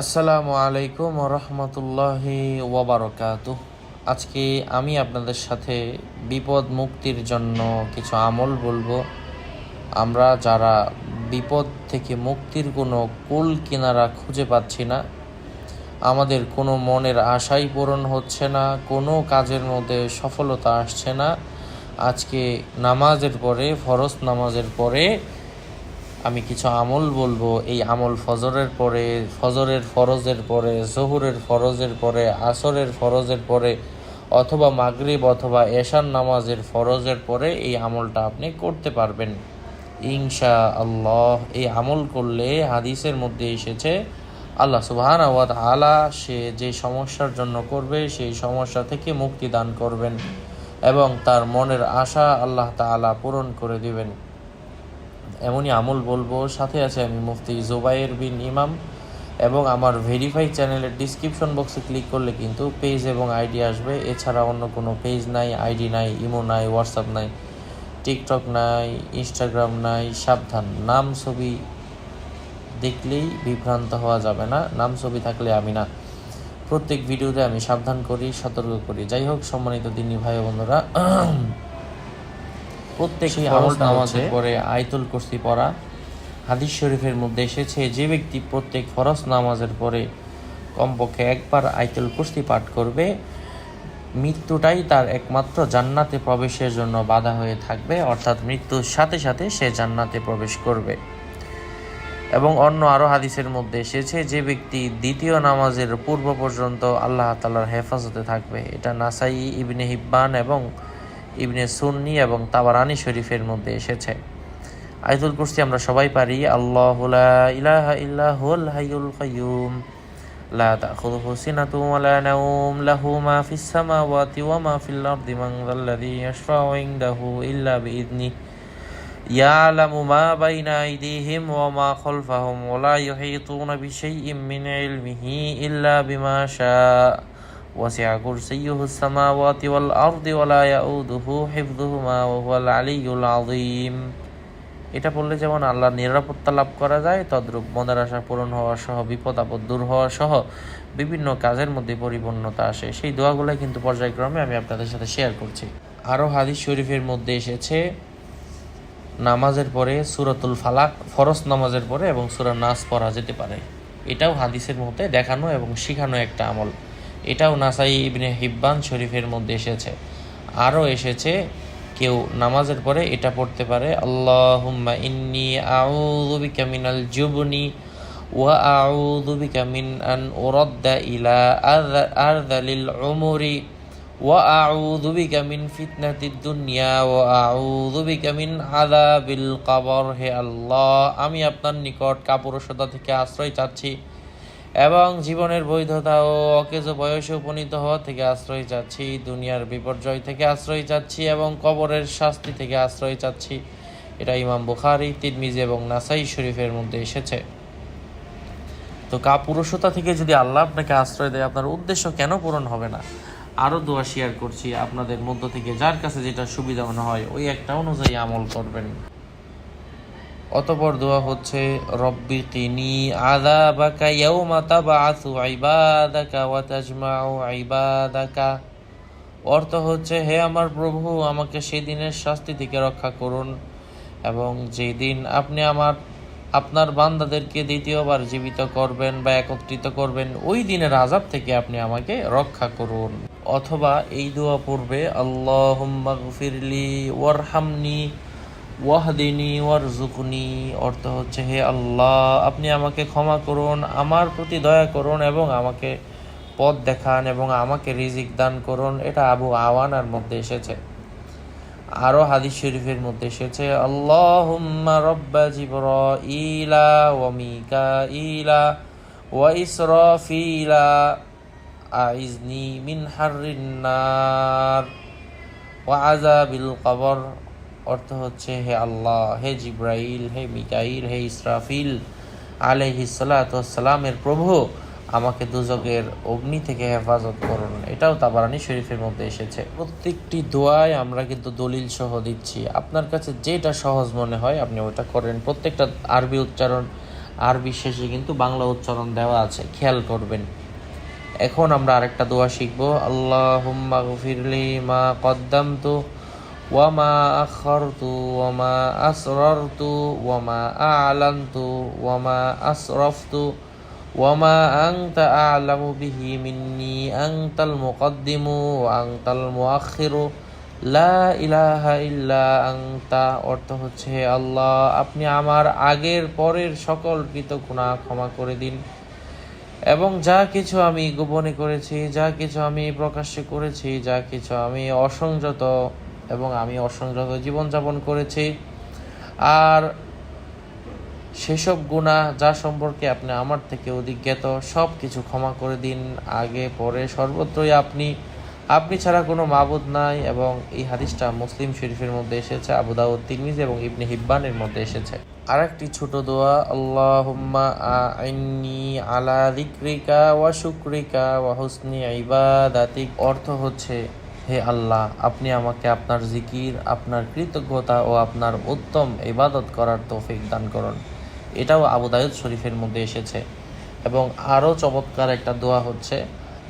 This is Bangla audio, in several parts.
আসসালামু আলাইকুম রহমতুল্লাহি ওয়াবারকাতুহ। আজকে আমি আপনাদের সাথে বিপদ মুক্তির জন্য কিছু আমল বলবো। আমরা যারা বিপদ থেকে মুক্তির কোনো কুল কিনারা খুঁজে পাচ্ছি না, আমাদের কোনো মনের আশাই পূরণ হচ্ছে না, কোনো কাজের মধ্যে সফলতা আসছে না, আজকে নামাজের পরে, ফরজ নামাজের পরে আমি কিছু আমল বলবো। এই আমল ফজরের পরে, ফজরের ফরজের পরে, জোহরের ফরজের পরে, আসরের ফরজের পরে, অথবা মাগরিব অথবা এশার নামাজের ফরজের পরে এই আমলটা আপনি করতে পারবেন ইনশা আল্লাহ। এই আমল করলে হাদিসের মধ্যে এসেছে আল্লাহ সুবহানাহু ওয়া তাআলা সে যে সমস্যার জন্য করবে সেই সমস্যা থেকে মুক্তি দান করবেন এবং তার মনের আশা আল্লাহ তাআলা পূরণ করে দিবেন। এমনই আমল বলবো। সাথে আছে আমি মুফতি জুবাইর বিন ইমাম, এবং আমার ভেরিফাই চ্যানেলের ডিসক্রিপশন বক্সে ক্লিক করলে কিন্তু পেজ এবং আইডি আসবে। এছাড়া অন্য কোনো পেজ নাই, আইডি নাই, ইমো নাই, হোয়াটসঅ্যাপ নাই, টিকটক নাই, ইনস্টাগ্রাম নাই। সাবধান, নাম ছবি দেখলেই বিভ্রান্ত হওয়া যাবে না। নাম ছবি থাকলে আমি না। প্রত্যেক ভিডিওতে আমি সাবধান করি, সতর্ক করি। যাই হোক, সম্মানিত দিনী ভাই বন্ধুরা, প্রত্যেকেই আমলটা নামাজের পরে আয়াতুল কুরসি পড়া। হাদিস শরীফের মধ্যে এসেছে যে ব্যক্তি প্রত্যেক ফরজ নামাজের পরে কমপক্ষে একবার আয়াতুল কুরসি পাঠ করবে, মৃত্যুটাই তার একমাত্র জান্নাতে প্রবেশের জন্য বাধা হয়ে থাকবে, অর্থাৎ মৃত্যুর সাথে সাথে সে জান্নাতে প্রবেশ করবে। এবং অন্য আরও হাদিসের মধ্যে এসেছে যে ব্যক্তি দ্বিতীয় নামাজের পূর্ব পর্যন্ত আল্লাহ তাআলার হেফাজতে থাকবে। এটা নাসাই, ইবনে হিব্বান এবং ইবনে সুন্নি এবং তাবারানি শরীফের মধ্যে এসেছে। আয়াতুল কুরসি আমরা সবাই পারি। আল্লাহু লা ইলাহা ইল্লা হুয়াল হাইয়ুল কাইয়্যুম লা তাখুযুহু সিনাতুন ওয়া লা নাওম লাহু মা ফিস সামাওয়াতি ওয়া মা ফিল আরদি মান যাল্লাযী ইয়াশফা'ু ইনদাহু ইল্লা বিইذনিহি ইয়ালামু মা বাইনা আইদিহিম ওয়া মা খালফাহুম ওয়া লা ইউহীতুনা বিশাইইন মিন ইলমিহি ইল্লা বিমা শাআ ওয়াসি'a কুরসিয়্যুহুস সামাওয়াতি ওয়াল আরদি ওয়া লা ইয়াউদুহু হিফযুহুমা ওয়া হুয়াল আলিয়্যুল আযীম। এটা পড়লে যেমন আল্লাহর নিরাপত্তা লাভ করা যায়, তদ্রূপ মনের আশা পূরণ হওয়া সহ, বিপদ আপদ দূর হওয়া সহ বিভিন্ন কাজের মধ্যে পরিপূর্ণতা আসে। সেই দোয়াগুলাই কিন্তু পর্যায়ক্রমে আমি আপনাদের সাথে শেয়ার করছি। আরও হাদিস শরীফের মধ্যে এসেছে নামাজের পরে সূরাতুল ফালাক, ফরজ নামাজের পরে, এবং সূরা নাস পড়া যেতে পারে। এটাও হাদিসের মধ্যে দেখানো এবং শিখানো একটা আমল। এটাও নাসাই, ইবনে হিব্বান শরীফের মধ্যে এসেছে। আরও এসেছে কেউ নামাজের পরে এটা পড়তে পারে, আল্লাহুম্মা ইন্নী আউযু বিকা মিনাল জুবনি ওয়া আউযু বিকা মিন আন উরাদ্দা ইলা আরযালিল উমরি ওয়া আউযু বিকা মিন ফিতনাতিদ দুনিয়া ওয়া আউযু বিকা মিন আযাবিল কবর। হে আল্লাহ, আমি আপনার নিকট কাপুরুষতা থেকে আশ্রয় চাচ্ছি এবং জীবনের বৈধতা ও অকেজ বয়সে উপনীত হওয়া থেকে আশ্রয় চাচ্ছি, দুনিয়ার বিপর্যয় থেকে আশ্রয় চাচ্ছি এবং কবরের শাস্তি থেকে আশ্রয় চাচ্ছি। এটা ইমাম বুখারী, তিরমিজি এবং নাসাই শরীফের মধ্যে এসেছে। তো কাপুরুষতা থেকে যদি আল্লাহ আপনাকে আশ্রয় দেয়, আপনার উদ্দেশ্য কেন পূরণ হবে না? আরও দোয়া শেয়ার করছি, আপনাদের মধ্য থেকে যার কাছে যেটা সুবিধা মনে হয় ওই একটা অনুযায়ী আমল করবেন। অতঃপর দোয়া হচ্ছে, রব্বি কিনি আযাবাকা ইয়াওমা তাবআসু ইবাদাকা ওয়া তাজমাউ ইবাদাকা। অর্থ হচ্ছে, হে আমার প্রভু, আমাকে সেই দিনের শাস্তি থেকে রক্ষা করুন এবং যেদিন আপনি আপনার বান্দাদেরকে দ্বিতীয়বার জীবিত করবেন বা একত্রিত করবেন, ওই দিনের আযাব থেকে আপনি আমাকে রক্ষা করুন। অথবা এই দোয়া পড়বে, আল্লাহুম্মা গফিরলি ওয়ারহামনি ওয়াহদিনী ওয়ারজুকনি। অর্থ হচ্ছে, হে আল্লাহ, আপনি আমাকে ক্ষমা করুন, আমার প্রতি দয়া করুন এবং আমাকে পথ দেখান এবং আমাকে রিজিক দান করুন। এটা আবু আওয়ানার মধ্যে এসেছে। আরও হাদিস শরীফের মধ্যে এসেছে, আল্লাহুম্মা রব্বা জিবরাইলা ওয়া মিকাইলা ওয়া ইসরাফিলা আইজনি মিন হাররিন নার ওয়া আযাবিল কবর। অর্থ হচ্ছে, হে আল্লাহ, হে জিব্রাইল, হে মিকাইল, হে ইসরাফিল আলাইহিস সালাতু ওয়াস সালামের প্রভু, আমাকে দুজকের অগ্নি থেকে হেফাজত করুন। এটাও তাবারানি শরীফের মধ্যে এসেছে। প্রত্যেকটি দোয়ায় আমরা কিন্তু দলিল সহ দিচ্ছি। আপনার কাছে যেটা সহজ মনে হয় আপনি ওটা করেন। প্রত্যেকটা আরবি উচ্চারণ আরবি শেষে কিন্তু বাংলা উচ্চারণ দেওয়া আছে, খেয়াল করবেন। এখন আমরা আরেকটা দোয়া শিখব। আল্লাহুম্মা গফিরলি মা কদ্দামতু ওয়া মা আখারতু ওয়া মা আসরারতু ওয়া মা আ'লানতু ওয়া মা আসরাফতু ওয়া মা আনতা আ'লামু বিহি মিন্নি আনতাল মুকদ্দিমু ওয়া আনতাল মুআখিরু লা ইলাহা ইল্লা আনতা। অর্থ হচ্ছে, হে আল্লাহ, আপনি আমার আগের পরের সকল কৃত গুনাহ ক্ষমা করে দিন, এবং যা কিছু আমি গোপনে করেছি, যা কিছু আমি প্রকাশ্যে করেছি, যা কিছু আমি অসংযত জীবনযাপন করেছি, আর সেসব গুনাহ যা সম্পর্কে আপনি আমার থেকে অধিক জ্ঞাত, সব কিছু ক্ষমা করে দিন। আগে পরে সর্বত্রই আপনি ছাড়া কোনো মাবুদ নাই। এবং এই হাদিসটা মুসলিম শরীফের মধ্যে এসেছে, আবু দাউদ, তিরমিজি এবং ইবনে হিব্বানের মধ্যে এসেছে। আরেকটি ছোট দোয়া, আল্লাহুম্মা আইন্নি আলা যিকরিকা ওয়া শুকরিকা ওয়া হুসনি ইবাদাতিক। অর্থ হচ্ছে, হে আল্লাহ, আপনি আমাকে আপনার জিকির, আপনার কৃতজ্ঞতা ও আপনার উত্তম ইবাদত করার তৌফিক দান করুন। এটাও আবু দাউদ শরীফের মধ্যে এসেছে। এবং আরও চমৎকার একটা দোয়া হচ্ছে,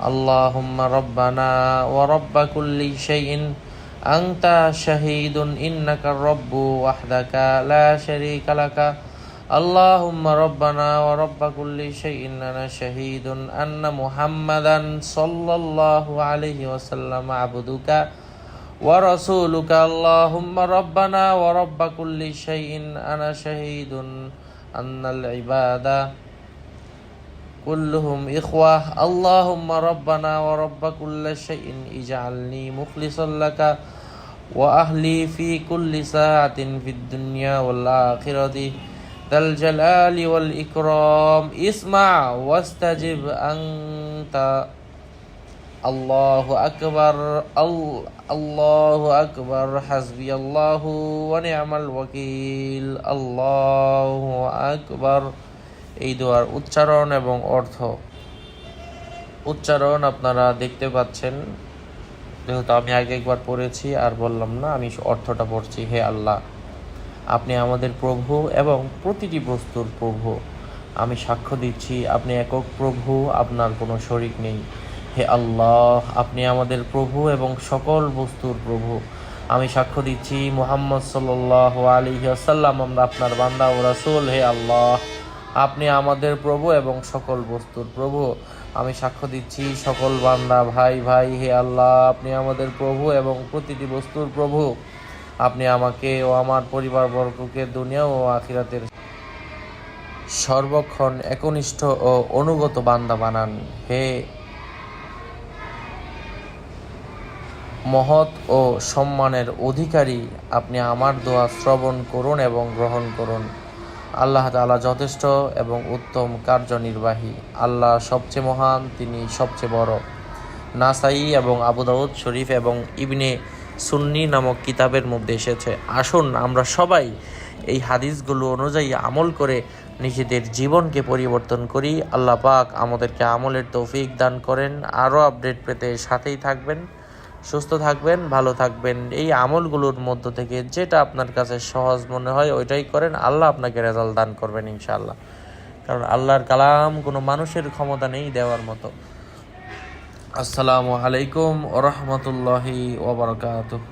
আল্লাহুম্মা রব্বানা ওয়া রব্বা কুল্লি শাইইন আনতা শাহীদুন ইন্নাকা রব্বু ওয়াহদাকা লা শারীকা লাকা। আল্লাহুম্মা রব্বানা ওয়া রব্বা কুল্লি শাইইন আনা শাহীদুন আন্না মুহাম্মাদান সাল্লাল্লাহু আলাইহি ওয়াসাল্লাম আবদুকা ওয়া রাসূলুকা। আল্লাহুম্মা রব্বানা ওয়া রব্বা কুল্লি শাইইন আনা শাহীদুন আন্নাল ইবাদা কুল্লুহুম ইখওয়াহ। আল্লাহুম্মা রব্বানা ওয়া রব্বা কুল্লি শাইইন ইজআলনি মুখলিসাল লাকা ওয়া আহলি ফি কুল্লি সাআতিন ফিদ দুনিয়া ওয়াল আখিরাতি দাল জালালি ওয়াল ইকরাম ইসমা ওয়াস্তাজিব আনতা। আল্লাহু আকবার, আল্লাহু আকবার, হাসবিয়াল্লাহু ওয়া নি'মাল ওয়াকিল, আল্লাহু আকবার। এই দোয়ার উচ্চারণ এবং উচ্চারণ আপনারা দেখতে পাচ্ছেন, যেহেতু আমি আগে একবার পড়েছি আর বললাম না, আমি অর্থটা পড়ছি। হে আল্লাহ, আপনি আমাদের প্রভু এবং প্রতিটি বস্তুর প্রভু। আমি সাক্ষ্য দিচ্ছি আপনি একক প্রভু, আপনার কোনো শরিক নেই। হে আল্লাহ, আপনি আমাদের প্রভু এবং সকল বস্তুর প্রভু। আমি সাক্ষ্য দিচ্ছি মুহাম্মদ সাল্লাল্লাহু আলাইহি ওয়াসাল্লাম আমরা আপনার বান্দা ও রাসূল। হে আল্লাহ, আপনি আমাদের প্রভু এবং সকল বস্তুর প্রভু। আমি সাক্ষ্য দিচ্ছি সকল বান্দা ভাই ভাই, হে আল্লাহ, আপনি আমাদের প্রভু এবং প্রতিটি বস্তুর প্রভু। আপনি আমাকে ও আমার পরিবারবর্গকে দুনিয়া ও আখিরাতের সর্বক্ষণ একনিষ্ঠ ও অনুগত বান্দা বানান। হে মহৎ ও সম্মানের অধিকারী, আপনি আমার দোয়া শ্রবণ করুন এবং গ্রহণ করুন। আল্লাহ তাআলা যথেষ্ট এবং উত্তম কার্যনির্বাহী। আল্লাহ সবচেয়ে মহান, তিনি সবচেয়ে বড়। নাসাই এবং আবু দাউদ শরীফ এবং ইবনে সুন্নি নামক কিতাবের মধ্যে এসেছে। আসুন আমরা সবাই এই হাদিসগুলো অনুযায়ী আমল করে নিজেদের জীবনকে পরিবর্তন করি। আল্লাহ পাক আমাদেরকে আমলের তৌফিক দান করেন। আরও আপডেট পেতে সাথেই থাকবেন। সুস্থ থাকবেন, ভালো থাকবেন। এই আমলগুলোর মধ্য থেকে যেটা আপনার কাছে সহজ মনে হয় ওইটাই করেন। আল্লাহ আপনাকে রেজাল্ট দান করবেন ইনশাআল্লাহ। কারণ আল্লাহর কালাম কোনো মানুষের ক্ষমতা নেই দেওয়ার মতো। আসসালামু আলাইকুম ওয়া রাহমাতুল্লাহি ওয়া বারাকাতুহু।